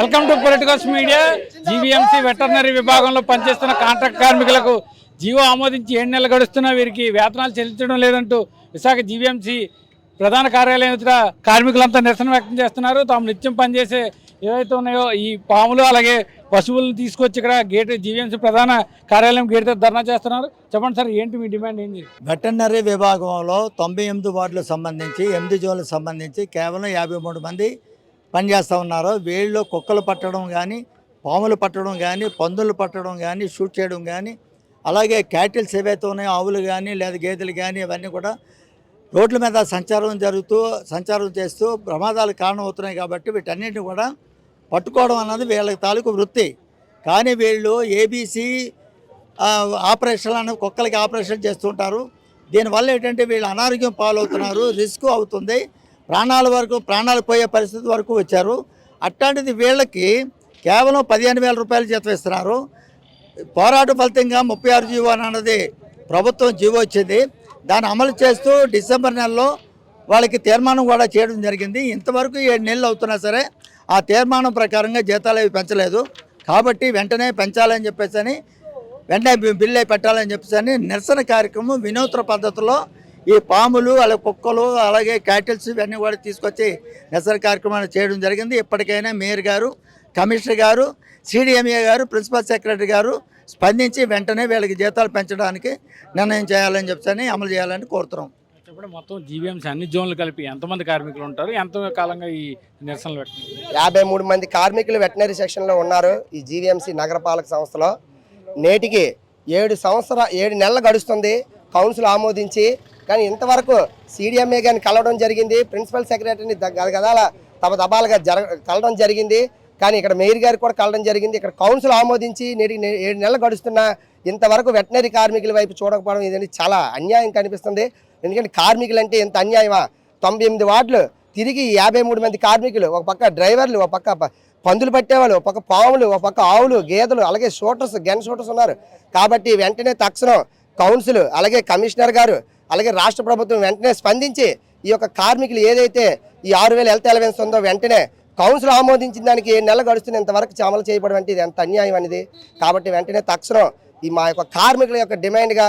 Welcome to politicals media. GVMC veterinary విభాగంలో పనిచేస్తున్న contract కార్మికులకు జీవో ఆమోదించి 7 నెలలు గడుస్తున్నా వీరికి వేతనాలు చెల్లించడం లేదంటూ విశాఖ జీవీఎంసీ ప్రధాన కార్యాలయం ఎదుట కార్మికులంతా నిరసన వ్యక్తం చేస్తున్నారు. తాము నిత్యం పనిచేసే ఏవైతే ఉన్నాయో ఈ పాములు అలాగే పశువులను తీసుకొచ్చి ఇక్కడ గేట్ జీవీఎంసీ ప్రధాన కార్యాలయం గేట్ దగ్గర ధర్నా చేస్తున్నారు. చెప్పండి సార్, ఏంటి మీ డిమాండ్ ఏంటి? వెటర్నరీ విభాగంలో 98 వార్డులకు సంబంధించి 8 జోన్లకు సంబంధించి కేవలం 53 మంది పనిచేస్తూ ఉన్నారు. వీళ్ళు కుక్కలు పట్టడం కానీ, పాములు పట్టడం కానీ, పందులు పట్టడం కానీ, షూట్ చేయడం కానీ, అలాగే క్యాటిల్స్ ఏవైతే ఉన్నాయో ఆవులు కానీ లేదా గేదెలు కానీ ఇవన్నీ కూడా రోడ్ల మీద సంచారం చేస్తూ ప్రమాదాలకు కారణమవుతున్నాయి. కాబట్టి వీటన్నిటిని కూడా పట్టుకోవడం అన్నది వీళ్ళకి తాలూకు వృత్తి. కానీ వీళ్ళు ఏబీసీ ఆపరేషన్లు అనేవి కుక్కలకి ఆపరేషన్ చేస్తుంటారు. దీనివల్ల ఏంటంటే వీళ్ళు అనారోగ్యం పాలవుతున్నారు, రిస్క్ అవుతుంది, ప్రాణాలు పోయే పరిస్థితి వరకు వచ్చారు. అట్లాంటిది వీళ్ళకి కేవలం 15,000 రూపాయలు జీతం ఇస్తున్నారు. పోరాట ఫలితంగా 36 జీవో అన్నది ప్రభుత్వం జీవో వచ్చింది. దాన్ని అమలు చేస్తూ డిసెంబర్ నెలలో వాళ్ళకి తీర్మానం కూడా చేయడం జరిగింది. ఇంతవరకు 7 నెలలు అవుతున్నా సరే ఆ తీర్మానం ప్రకారంగా జీతాలు అవి పెంచలేదు. కాబట్టి వెంటనే పెంచాలని చెప్పేసి వెంటనే బిల్లు అయి పెట్టాలని చెప్పేసి నిరసన కార్యక్రమం వినూత్న పద్ధతిలో ఈ పాములు అలాగే కుక్కలు అలాగే క్యాటిల్స్ ఇవన్నీ కూడా తీసుకొచ్చి నిరసన కార్యక్రమాన్ని చేయడం జరిగింది. ఇప్పటికైనా మేయర్ గారు, కమిషనర్ గారు, సిడిఎంఏ గారు, ప్రిన్సిపల్ సెక్రటరీ గారు స్పందించి వెంటనే వీళ్ళకి జీతాలు పెంచడానికి నిర్ణయం చేయాలని చెప్పని అమలు చేయాలని కోరుతున్నాం. ఇప్పుడు మొత్తం జీవీఎంసీ అన్ని జోన్లు కలిపి ఎంతమంది కార్మికులు ఉంటారు? ఎంత కాలంగా ఈ నిరసనలు పెట్టినారు? 53 మంది కార్మికులు వెటనరీ సెక్షన్లో ఉన్నారు ఈ జీవీఎంసీ నగరపాలక సంస్థలో. నేటికి 7 నెలలు గడుస్తుంది కౌన్సిల్ ఆమోదించి. కానీ ఇంతవరకు సిడిఎంఏ గారిని కలవడం జరిగింది, ప్రిన్సిపల్ సెక్రటరీని గదాల తబాలుగా కలవడం జరిగింది. కానీ ఇక్కడ మేయర్ గారికి కూడా కలవడం జరిగింది. ఇక్కడ కౌన్సిల్ ఆమోదించి 7 నెలలు గడుస్తున్నా ఇంతవరకు వెటనరీ కార్మికుల వైపు చూడకపోవడం ఇదని చాలా అన్యాయం కనిపిస్తుంది. ఎందుకంటే కార్మికులు అంటే ఎంత అన్యాయమా? 98 వార్డులు తిరిగి 53 మంది కార్మికులు, ఒక పక్క డ్రైవర్లు, ఒక పక్క పందులు పట్టేవాళ్ళు, ఒక పక్క పాములు, ఒక పక్క ఆవులు, గేదెలు, అలాగే గన్ షూటర్స్ ఉన్నారు. కాబట్టి వెంటనే తక్షణం కౌన్సిల్ అలాగే కమిషనర్ గారు అలాగే రాష్ట్ర ప్రభుత్వం వెంటనే స్పందించి ఈ యొక్క కార్మికులు ఏదైతే ఈ 6,000 హెల్త్ అలవెన్స్ ఉందో వెంటనే కౌన్సిల్ ఆమోదించిన దానికి 7 నెలలు గడుస్తున్న ఇంతవరకు అమలు చేయబడడం అంటే ఇది ఎంత అన్యాయం అనేది. కాబట్టి వెంటనే తక్షణం ఈ మా యొక్క కార్మికుల యొక్క డిమాండ్గా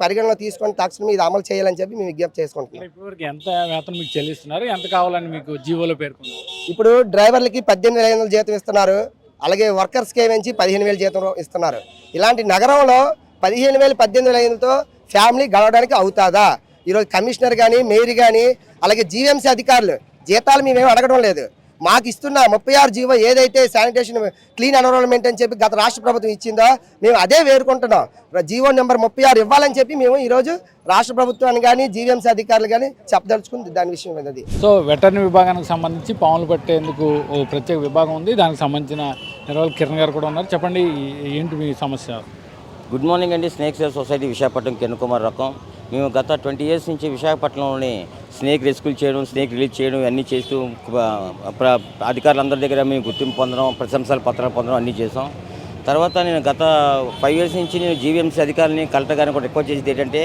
పరిగణలో తీసుకొని తక్షణం ఇది అమలు చేయాలని చెప్పి మేము విజ్ఞప్తి చేసుకుంటున్నాం. ఇప్పటివరకు ఎంత వేతనం మీకు చెల్లిస్తున్నారు? ఎంత కావాలని మీకు జీవోలో పేర్కొన్నారు? ఇప్పుడు డ్రైవర్లకి 18,500 జీతం ఇస్తున్నారు, అలాగే వర్కర్స్కి ఏమించి 15,000 జీతం ఇస్తున్నారు. ఇలాంటి నగరంలో 15,000 18,500తో ఫ్యామిలీ గడవడానికి అవుతుందా? ఈరోజు కమిషనర్ కానీ మేయర్ కానీ అలాగే జీవీఎంసీ అధికారులు జీతాలు మేమేమి అడగడం లేదు. మాకు ఇస్తున్న 36 జీవో ఏదైతే శానిటేషన్ క్లీన్ ఎన్విరాన్మెంట్ అని చెప్పి గత రాష్ట్ర ప్రభుత్వం ఇచ్చిందో మేము అదే వేడుకుంటున్నాం. జీవో నెంబర్ 36 ఇవ్వాలని చెప్పి మేము ఈరోజు రాష్ట్ర ప్రభుత్వాన్ని కానీ జీవీఎంసీ అధికారులు కానీ చెప్పదలుచుకుంది దాని విషయం అనేది. సో వెటర్నరీ విభాగానికి సంబంధించి పాములు పట్టేందుకు ఓ ప్రత్యేక విభాగం ఉంది, దానికి సంబంధించిన నిర్వాహకులు కిరణ్ గారు కూడా ఉన్నారు. చెప్పండి, ఏంటి మీ సమస్య? గుడ్ మార్నింగ్ అండి. Snake save society Visakhapatnam Kiran Kumar రకం. మేము గత 20 years నుంచి విశాఖపట్నంలోని స్నేక్ రెస్క్యూ చేయడం, స్నేక్ రిలీజ్ చేయడం అన్నీ చేస్తూ అధికారులందరి దగ్గర మేము గుర్తింపు పొందడం, ప్రశంసలు పత్రాలు పొందడం అన్నీ చేసాం. తర్వాత నేను గత 5 years నుంచి నేను జీవీఎంసీ అధికారులని కలెక్టర్ గారిని కూడా రిక్వెస్ట్ చేసేది ఏంటంటే,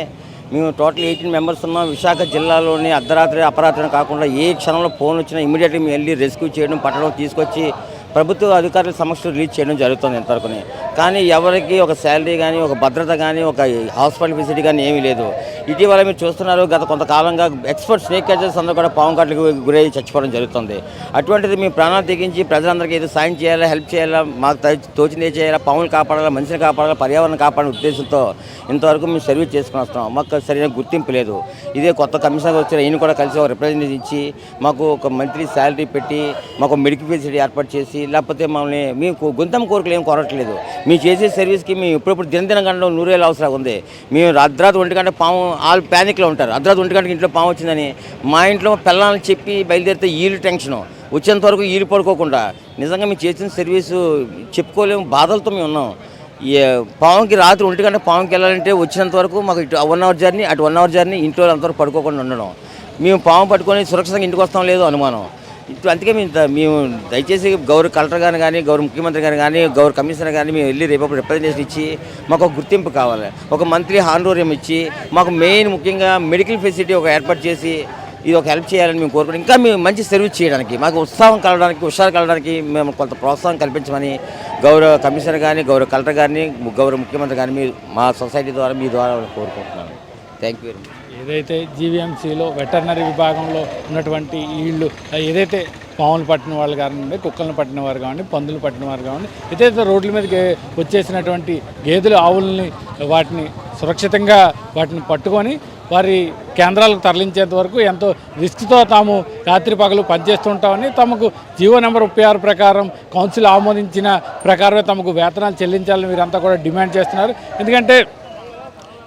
మేము టోటల్ 18 members ఉన్నాం. విశాఖ జిల్లాలోని అర్ధరాత్రి అపరాత్రి కాకుండా ఏ క్షణంలో ఫోన్ వచ్చినా ఇమీడియట్గా మేము వెళ్ళి రెస్క్యూ చేయడం, పట్టడం, తీసుకొచ్చి ప్రభుత్వ అధికారుల సమక్షంలో రిలీజ్ చేయడం జరుగుతుంది ఇంతవరకు. కానీ ఎవరికి ఒక శాలరీ కానీ, ఒక భద్రత కానీ, ఒక హాస్పిటల్ ఫెసిలిటీ కానీ ఏమీ లేదు. ఇటీవల మీరు చూస్తున్నారు, గత కొంతకాలంగా ఎక్స్పర్ట్ స్నేక్ క్యాచర్స్ అందరూ కూడా పాము కాట్లకు గురయ్యి చచ్చిపోవడం జరుగుతుంది. అటువంటిది మీ ప్రాణాలు తెగించి ప్రజలందరికీ ఏదో సాయం చేయాలా, హెల్ప్ చేయాలా, మాకు తోచిందే చేయాలా, పాములు కాపాడాలా, మనిషిని కాపాడాలా, పర్యావరణం కాపాడే ఉద్దేశంతో ఇంతవరకు మేము సర్వీస్ చేసుకుని వస్తున్నాం. మాకు సరైన గుర్తింపు లేదు. ఇదే కొత్త కమిషనర్ వచ్చిన ఈయన కూడా కలిసి ఒక రిప్రజెంటేటివ్ ఇచ్చి మాకు ఒక మంత్లీ శాలరీ పెట్టి మాకు మెడికల్ ఫెసిలిటీ ఏర్పాటు చేసి, లేకపోతే మమ్మల్ని మేము గొంతం కోరికలు ఏం కోరట్లేదు. మేము చేసే సర్వీస్కి మేము ఇప్పుడప్పుడు దినదిన గంటలో 100,000 అవసరం ఉంది. మేము అర్ధరాత్రి 1 గంట పాము ఆల్ ప్యానిక్లో ఉంటారు. అర్ధరాత్రి 1 గంటకి ఇంట్లో పాము వచ్చిందని మా ఇంట్లో పిల్లల్ని చెప్పి బయలుదేరితే వీళ్ళు టెన్షను వచ్చేంత వరకు వీళ్ళు పడుకోకుండా నిజంగా మేము చేసిన సర్వీసు చెప్పుకోలేము, బాధలతో మేము ఉన్నాం. పాముకి రాత్రి 1 గంట పాముకి వెళ్ళాలంటే వచ్చినంత వరకు మాకు ఇటు 1 hour జర్నీ, అటు 1 hour జర్నీ, ఇంట్లో అంతవరకు పడుకోకుండా ఉండడం. మేము పాము పట్టుకొని సురక్షితంగా ఇంటికి వస్తాం లేదు అనుమానం. అందుకే మేము దయచేసి గౌరవ కలెక్టర్ గారిని కానీ, గౌరవ ముఖ్యమంత్రి గారిని కానీ, గౌరవ కమిషనర్ కానీ మేము వెళ్ళి రేపు రిప్రజెంటేషన్ ఇచ్చి మాకు ఒక గుర్తింపు కావాలి, ఒక మంత్లీ హానోరియం ఇచ్చి మాకు మెయిన్ ముఖ్యంగా మెడికల్ ఫెసిలిటీ ఒక ఏర్పాటు చేసి ఇది ఒక హెల్ప్ చేయాలని మేము కోరుకుంటాం. ఇంకా మేము మంచి సర్వీస్ చేయడానికి, మాకు ఉత్సాహం కలగడానికి, హుషారు కలగడానికి మేము కొంత ప్రోత్సాహం కల్పించమని గౌరవ కమిషనర్ కానీ, గౌరవ కలెక్టర్ గారిని, గౌరవ ముఖ్యమంత్రి కానీ మా సొసైటీ ద్వారా మీ ద్వారా కోరుకుంటున్నాను. Thank you very much. ఏదైతే జీవీఎంసీలో వెటర్నరీ విభాగంలో ఉన్నటువంటి వీళ్ళు ఏదైతే పాములు పట్టిన వాళ్ళు కానివ్వండి, కుక్కలను పట్టిన వారు కానివ్వండి, పందులు పట్టిన వారు కానివ్వండి, ఏదైతే రోడ్ల మీదకి వచ్చేసినటువంటి గేదెలు, ఆవుల్ని వాటిని సురక్షితంగా వాటిని పట్టుకొని వారి కేంద్రాలకు తరలించేంత వరకు ఎంతో రిస్క్తో తాము రాత్రి పగలు పనిచేస్తుంటామని, తమకు జీవో నెంబర్ 36 ప్రకారం కౌన్సిల్ ఆమోదించిన ప్రకారమే తమకు వేతనాలు చెల్లించాలని వీరంతా కూడా డిమాండ్ చేస్తున్నారు. ఎందుకంటే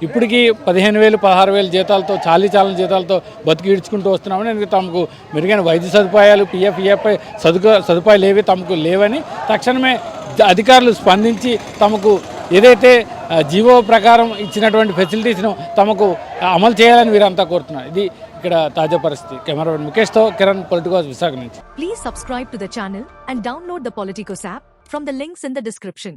ఇప్పటికీ 15,000 16,000 జీతాలతో, చాలీచాలని జీతాలతో బతికి ఈడ్చుకుంటూ వస్తున్నామని, ఎందుకంటే తమకు మెరుగైన వైద్య సదుపాయాలు, పిఎఫ్ఈఎఫ్ఐ సదుపాయాలు ఏవి తమకు లేవని తక్షణమే అధికారులు స్పందించి తమకు ఏదైతే జీవో ప్రకారం ఇచ్చినటువంటి ఫెసిలిటీస్ను తమకు అమలు చేయాలని వీరంతా కోరుతున్నారు. ఇది ఇక్కడ తాజా పరిస్థితి. కెమెరామెన్ ముఖేష్తో కిరణ్, పొలిటికోస్, విశాఖ నుంచి. Please subscribe to the channel and download the Politicos app from the links in the description.